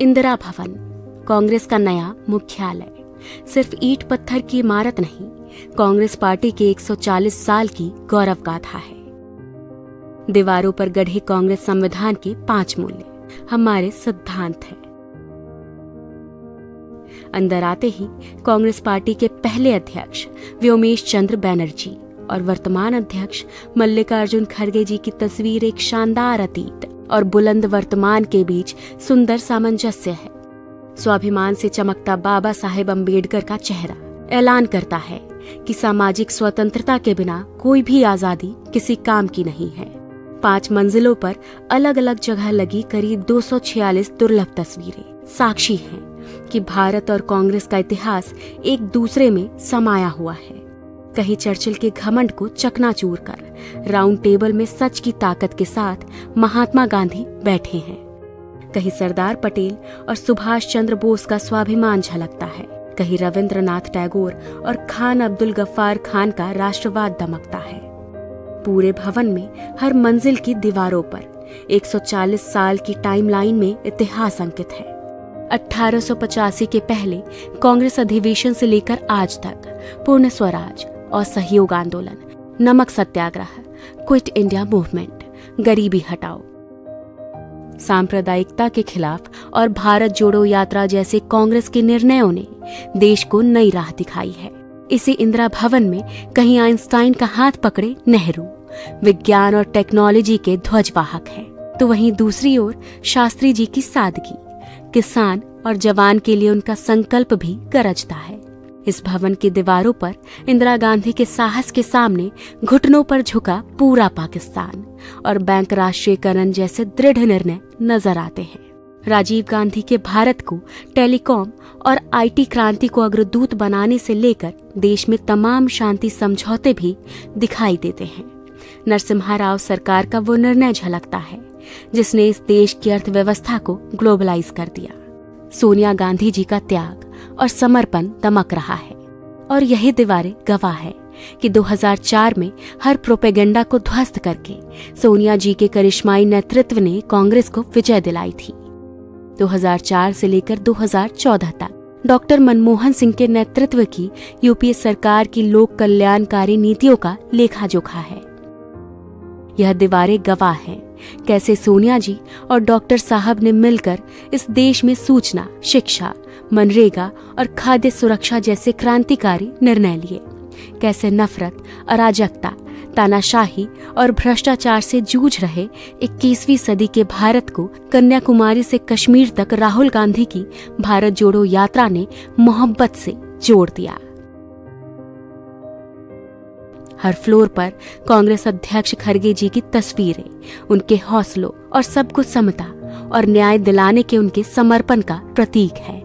इंदिरा भवन, कांग्रेस का नया मुख्यालय, सिर्फ ईंट पत्थर की इमारत नहीं, कांग्रेस पार्टी के 140 साल की गौरव गाथा है। दीवारों पर गढ़े कांग्रेस संविधान के 5 मूल्य हमारे सिद्धांत हैं। अंदर आते ही कांग्रेस पार्टी के पहले अध्यक्ष व्योमेश चंद्र बैनर्जी और वर्तमान अध्यक्ष मल्लिकार्जुन खड़गे जी की तस्वीर एक शानदार अतीत और बुलंद वर्तमान के बीच सुंदर सामंजस्य है। स्वाभिमान से चमकता बाबा साहेब अम्बेडकर का चेहरा ऐलान करता है कि सामाजिक स्वतंत्रता के बिना कोई भी आजादी किसी काम की नहीं है। 5 मंजिलों पर अलग अलग जगह लगी करीब 246 दुर्लभ तस्वीरें साक्षी हैं कि भारत और कांग्रेस का इतिहास एक दूसरे में समाया हुआ है। कहीं चर्चिल के घमंड को चकनाचूर कर राउंड टेबल में सच की ताकत के साथ महात्मा गांधी बैठे हैं, कहीं सरदार पटेल और सुभाष चंद्र बोस का स्वाभिमान झलकता है, कहीं रविंद्रनाथ टैगोर और खान अब्दुल गफ्फार खान का राष्ट्रवाद दमकता है। पूरे भवन में हर मंजिल की दीवारों पर 140 साल की टाइमलाइन में इतिहास अंकित है। 1885 के पहले कांग्रेस अधिवेशन से लेकर आज तक पूर्ण स्वराज और सहयोग आंदोलन, नमक सत्याग्रह, क्विट इंडिया मूवमेंट, गरीबी हटाओ, सांप्रदायिकता के खिलाफ और भारत जोड़ो यात्रा जैसे कांग्रेस के निर्णयों ने देश को नई राह दिखाई है। इसी इंदिरा भवन में कहीं आइंस्टाइन का हाथ पकड़े नेहरू विज्ञान और टेक्नोलॉजी के ध्वजवाहक हैं, तो वहीं दूसरी ओर शास्त्री जी की सादगी, किसान और जवान के लिए उनका संकल्प भी गरजता है। इस भवन की दीवारों पर इंदिरा गांधी के साहस के सामने घुटनों पर झुका पूरा पाकिस्तान और बैंक राष्ट्रीयकरण जैसे दृढ़ निर्णय नजर आते हैं। राजीव गांधी के भारत को टेलीकॉम और आईटी क्रांति को अग्रदूत बनाने से लेकर देश में तमाम शांति समझौते भी दिखाई देते हैं। नरसिम्हा राव सरकार का वो निर्णय झलकता है जिसने इस देश की अर्थव्यवस्था को ग्लोबलाइज कर दिया। सोनिया गांधी जी का त्याग और समर्पण दमक रहा है और यही दीवारें गवाह है कि 2004 में हर प्रोपेगेंडा को ध्वस्त करके सोनिया जी के करिश्माई नेतृत्व ने कांग्रेस को विजय दिलाई थी। 2004 से लेकर 2014 तक डॉक्टर मनमोहन सिंह के नेतृत्व की यूपीए सरकार की लोक कल्याणकारी नीतियों का लेखा जोखा है। यह दीवारें गवाह हैं कैसे सोनिया जी और डॉक्टर साहब ने मिलकर इस देश में सूचना, शिक्षा, मनरेगा और खाद्य सुरक्षा जैसे क्रांतिकारी निर्णय लिए, कैसे नफरत, अराजकता, तानाशाही और भ्रष्टाचार से जूझ रहे 21वीं सदी के भारत को कन्याकुमारी से कश्मीर तक राहुल गांधी की भारत जोड़ो यात्रा ने मोहब्बत से जोड़ दिया। हर फ्लोर पर कांग्रेस अध्यक्ष खड़गे जी की तस्वीरें उनके हौसलों और सबको समता और न्याय दिलाने के उनके समर्पण का प्रतीक है।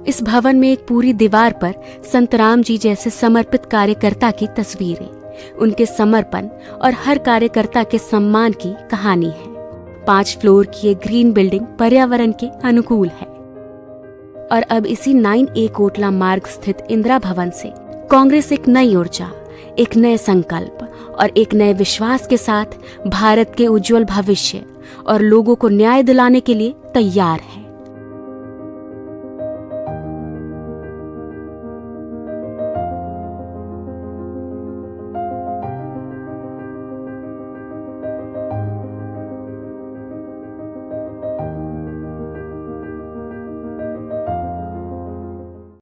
इस भवन में एक पूरी दीवार पर संत राम जी जैसे समर्पित कार्यकर्ता की तस्वीरें, उनके समर्पण और हर कार्यकर्ता के सम्मान की कहानी है। 5 फ्लोर की ये ग्रीन बिल्डिंग पर्यावरण के अनुकूल है और अब इसी 9A कोटला मार्ग स्थित इंदिरा भवन से कांग्रेस एक नई ऊर्जा, एक नए संकल्प और एक नए विश्वास के साथ भारत के उज्जवल भविष्य और लोगों को न्याय दिलाने के लिए तैयार है।